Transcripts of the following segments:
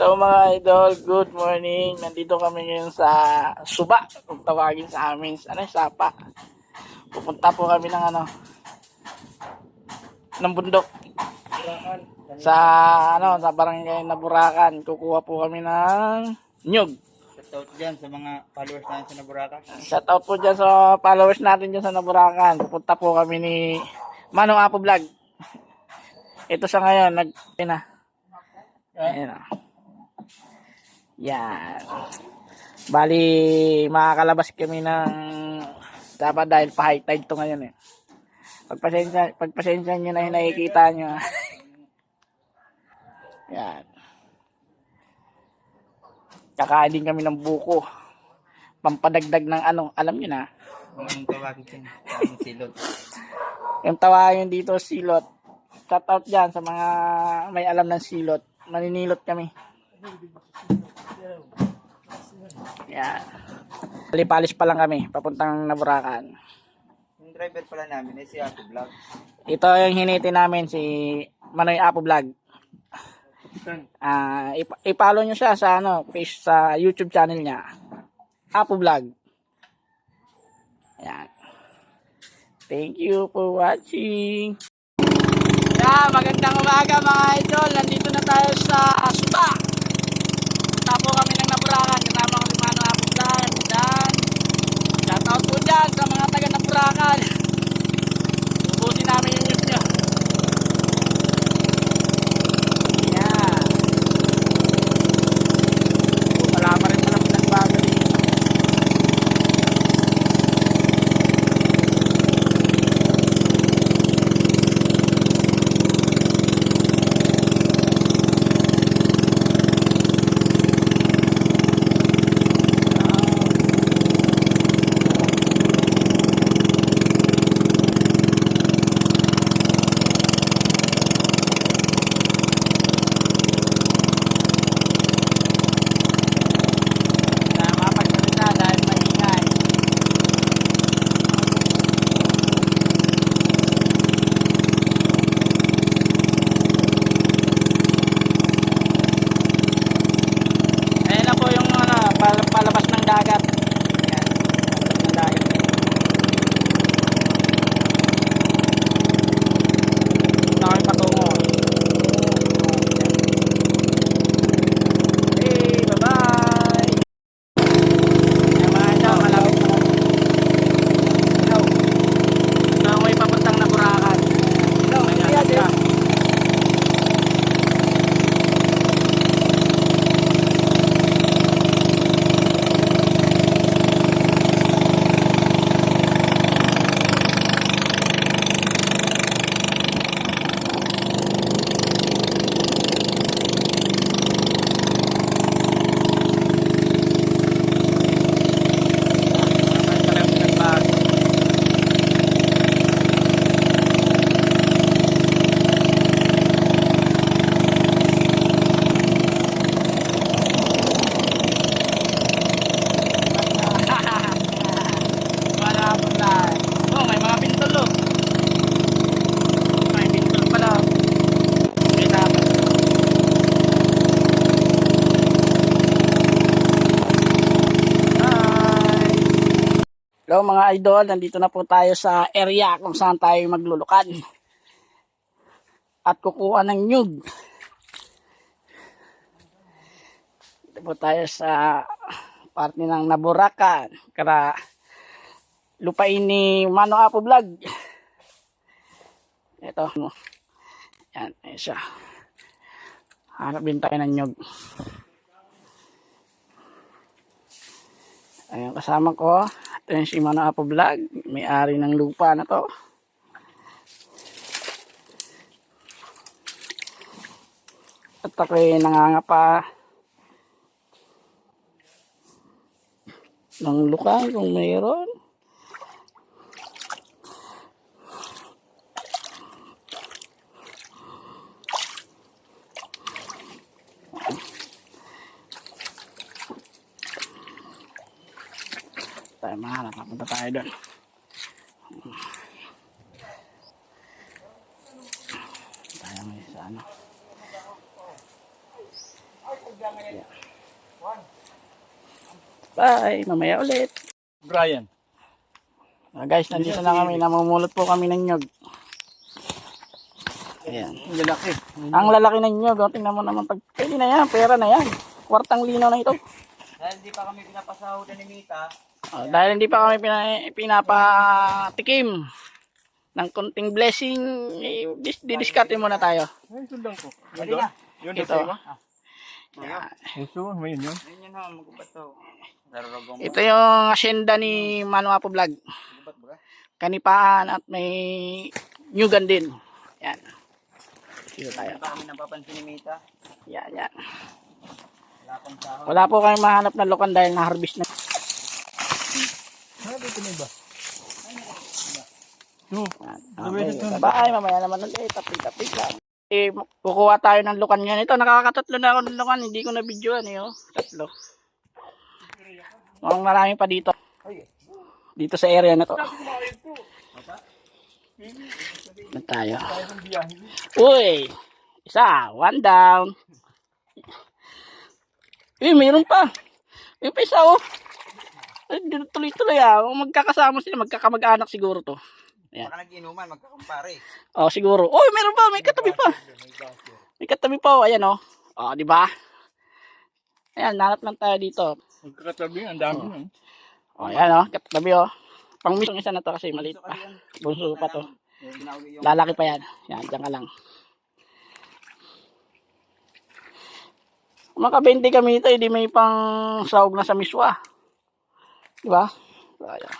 Hello mga idol, good morning. Nandito kami ngayon sa Suba, kung tawagin sa amin. Sapa. Pupunta po kami ng bundok. Sa sa barangay na Burakan. Kukuha po kami ng nyug. Shoutout dyan sa mga followers natin sa Naburaca. Shout out po dyan sa followers natin dyan sa Naburakan. Pupunta po kami ni Manong Apo Vlog. Ito siya ngayon, Ayan o. Yan. Bali, makakalabas kami ng dapat dahil pa-high tide to ngayon eh. Pagpasensya nyo na yung nakikita nyo. Yan. Kakain din kami ng buko. Pampadagdag ng alam nyo na. Anong tawagin dyan? Anong silot? Yung tawagin dito, silot. Shout out dyan sa mga may alam ng silot. Maninilot kami. Yan. Palipalis pa lang kami, papuntang Naburakan. Yung driver pala namin ay si Apo Vlog. Ito yung hiniti namin, si Manoy Apo Vlog. I-follow nyo siya sa page sa YouTube channel niya. Apo Vlog. Yan. Thank you for watching. Magandang umaga mga idol. Nandito na tayo sa Suba. Tapo kami ng Naburakan. Kasama ko si Mano Apo Vlog. Shout out po dyan sa mga taga Naburakan. Ubusin namin yung news nyo. Yan. Wala pa rin pala pinagbago dito. Palabas ng dagat. Yan. Palabas ng dagat. Ito kami patungo. Hey, bye-bye. Yan mga ito, malapit na kami. Hello. Ito ako ay papuntang Naburakan. Hello, kaya din. Hello mga idol, nandito na po tayo sa area kung saan tayo maglulukan at kukuha ng nyug. Dito po tayo sa parte ng Naburakan, lupain ni Mano Apo Vlog. Ito, yan, ayan siya. Hanap din tayo ng nyug. Ayan, kasama ko. Ito yung si Mano Apo Vlog. May-ari ng lupa na to. At ako'y nangangapa ng luka kung mayroon. Tayo mahanap, papunta tayo doon. Tayo may sa Bye, mamaya ulit. Brian. Guys, nandito na kami. Namumulot po kami ng nyog. Ayan. Ang lalaki. Ang lalaki ng nyog. Oh. Tingnan mo naman. Pwede na yan. Pera na yan. Kwartang linaw na ito. Dahil di pa kami pinapasahudan ni Mita, Dahil hindi pa kami pinapatikim ng konting blessing, didiskarte muna tayo. Ay, sundan ko. dali na. Yun Ito. Ito, may yun. Ayun yun ho, magubat to. Dararagong Ito yung asyenda ni Mano Apo Vlog. magubat ba? Kanipaan at may nyugan din. Yan. Dito tayo. Hindi pa kami napapansin ni Mita. Yan, yan. Wala pang sahod. Wala po kayong mahanap na lokan dahil na-harvest na. Dito na iba. Yan. Okay. Bye, mamaya naman ulit. Tapit-tapit lang. Kukuha tayo ng lukan yan. Ito, nakakatatlo na ako ng lukan. Hindi ko na videoan eh. Oh. Tatlo. Mukhang marami pa dito. Dito sa area na to. Na tayo. Uy! Isa, one down. Mayroon pa. May pa isa oh. Tuloy-tuloy ah. Magkakasama sila. Magkakamag-anak siguro to. Ayan. Baka nag-inuman, magkakumpare. Oh, siguro. Oh, meron pa. May katabi pa. May katabi pa. Oh, ayan oh. Oh, di ba? Ayan, nanap lang tayo dito. Magkakatabi, ang dami nun. Oh, ayan oh. Katabi oh. Pang-misong isa na to kasi maliit pa. Bunso pa to. Lalaki pa yan. Yan, dyan ka lang. Maka-20 kami ito, hindi may pang sahog na sa miswa. Di ba? So, ayan.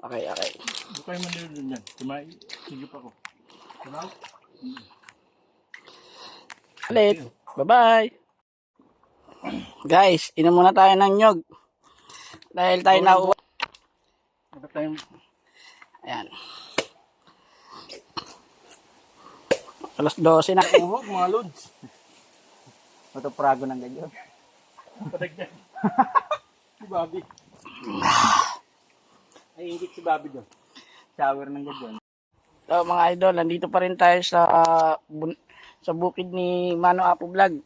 Okay, okay. Huwag kayo manilun yan. Sige pa ko. Ulit. Bye-bye. Guys, inom muna tayo ng nyog. Dahil tayo nauwa. Dapat tayong Ayan. Alas 12 na. uhog, mga lods. Ito prago ng ganyan. Padagdag. Si Bobby. Ay, ingit si Bobby doon. Shower ng ganyan. So mga idol, nandito pa rin tayo sa bukid ni Mano Apo Vlog.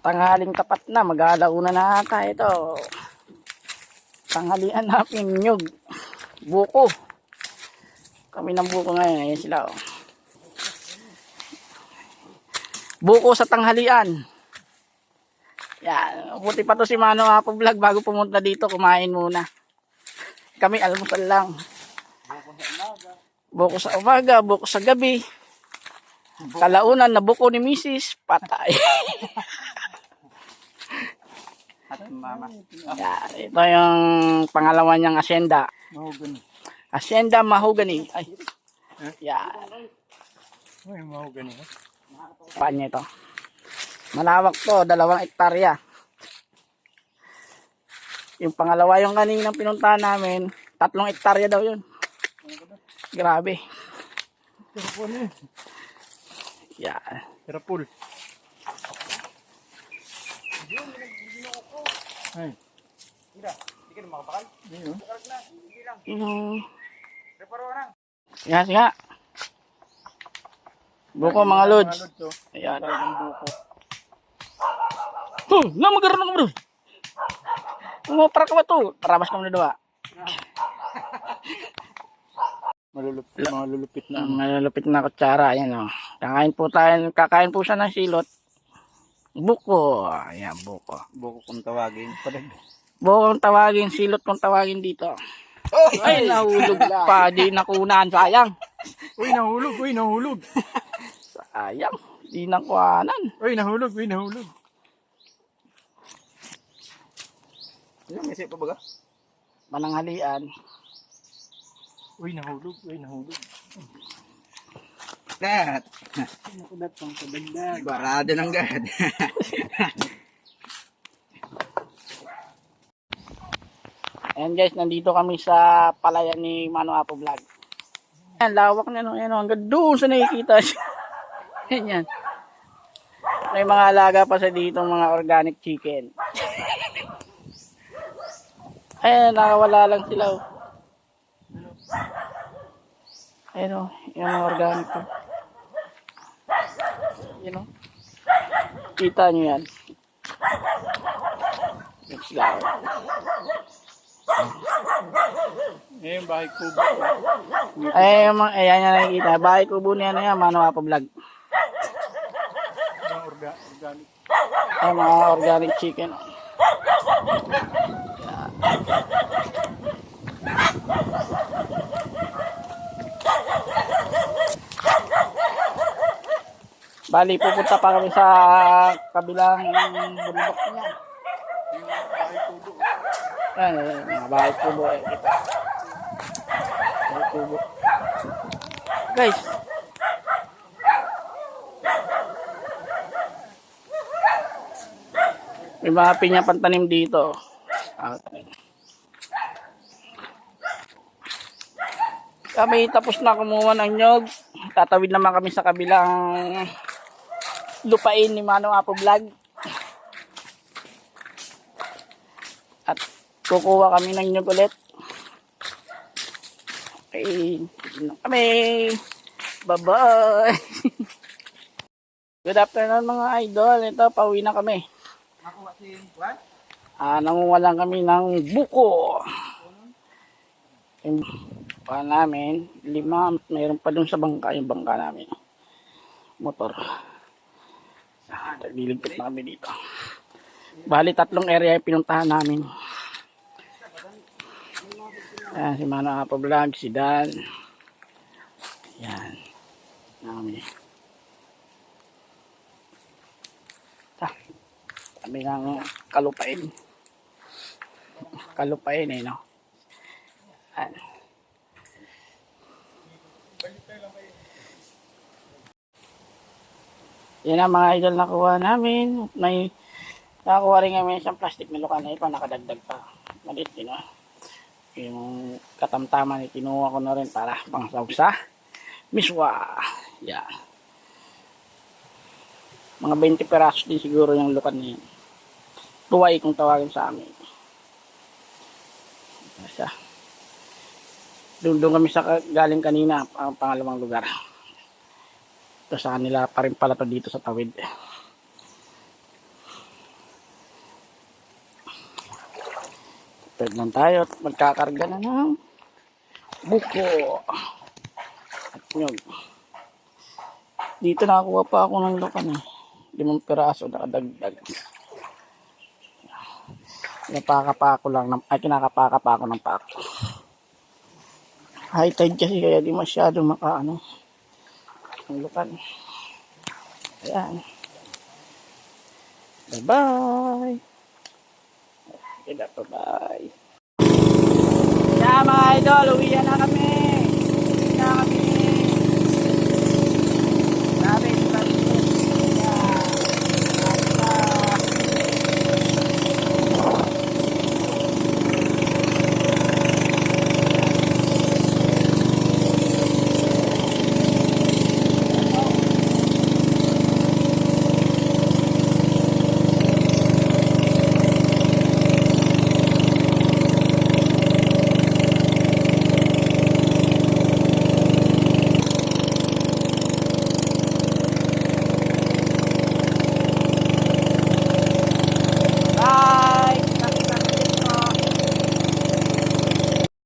Tanghaling tapat na, mag-aalauna na ata ito. Tanghalian natin nyog. Buko. Kami ng buko ngayon, ayan sila oh. Buko sa tanghalian. Yan, buti pa to si Mano Apo Vlog bago pumunta dito, kumain muna. Kami almusal lang. Buko sa umaga, buko sa gabi. Kalaunan na buko ni Mrs. Patay. At mama. Yan, ito yung pangalawa niyang asyenda. Mahogany. Asyenda Mahogany. Ay. Yan. Ay, mahogany. Paan niya ito. Malawak to, 2 hektarya. Yung pangalawa yung kaninang pinuntahan namin, 3 hektarya daw yun. Grabe. Terapol eh. Yan. Terapol. Ay. Hindi ka na makapakal. Ayun. Preparo na. Yan, nga. Buko mga lods. oh. Ayan. Talagang buko. Na magkaroon ako bro. Para ka ba to? Paramas ka muna dawa. Malulupit na. Malalupit na kutsara. Ayan o. Kakain po siya ng silot. Buko. Ayan, buko. Buko kung tawagin. Buko kung tawagin, silot kung tawagin dito. Ay, nahulog pa. Di nakunan. Sayang. Uy, nahulog. Uy, nahulog. Sayang. Di nakuhanan. Uy, nahulog. Uy, nahulog. Ano, may sipa ba ka? Mananghalian. Uy, nahulog. Uy, nahulog. Lahat. Nakulat pang kadagdag. Barado ng gad. Ayan guys, nandito kami sa palayan ni Mano Apo Vlog. Ayan, lawak na no. Ayan, hanggang doon sa nakikita siya. Ayan yan. May mga alaga pa sa dito, mga organic chicken. Ayan, nakawala lang sila. Oh. Ayan o, yung mga organic ko. Ayan o. Kita nyo yan. Isda. Eh, bahay kubo. Ay, ayan yan nakikita. Bahay kubo niya na yan, Mano Apo Vlog. Mga organic. Ay, mga organic chicken. Bali, pupunta pa kami sa kabilang bundok niya. Ayan, mga bahay kubo. Kita. Bahay kubo. Guys, may mga pinya pantanim dito. Kami tapos na kumuha ng nyog. Tatawid naman kami sa kabilang lupain ni Mano Apo Vlog. At kukuha kami ng nyog ulit. Okay, kami. Bye-bye. Good afternoon mga idol. Ito, pauwi na kami. Nakuha si Juan? Nangunguha lang kami ng buko. Yung bangka namin, 5, mayroon pa dun sa bangka, yung bangka namin. Motor. Nagliligpit na kami dito. Bali, 3 area yung pinuntahan namin. Ayan, si Mano Apo Vlog, si Dan. Ayan. Namin. Kami ng kalupain. Kalupain eh, no? Ayan. Yan ang mga idol na kuha namin. May nakakuha rin kami isang plastic na lukan na ito. Nakadagdag pa. Malit din, no? Yung katamtaman ay kinuha ko na rin para pang sausa. Miswa. Yan. Mga 20 perasos din siguro yung lukan na yun. Tuway kung tawagin sa amin. Basta. Doon kami sa galing kanina, ang pangalawang lugar. Ito sa kanila pa rin pala to dito sa tawid. Pwede lang tayo at magkakarga na ng buko. At nyog. Dito nakakuha pa ako ng lukan eh. 5 piraso nakadagdag. Kinakapaka pa ako ng pako. High tide kasi kaya di masyado makaano ang lukan. Ayan. Bye-bye. Okay, bye-bye. Kaya mga idol, uwi na kami.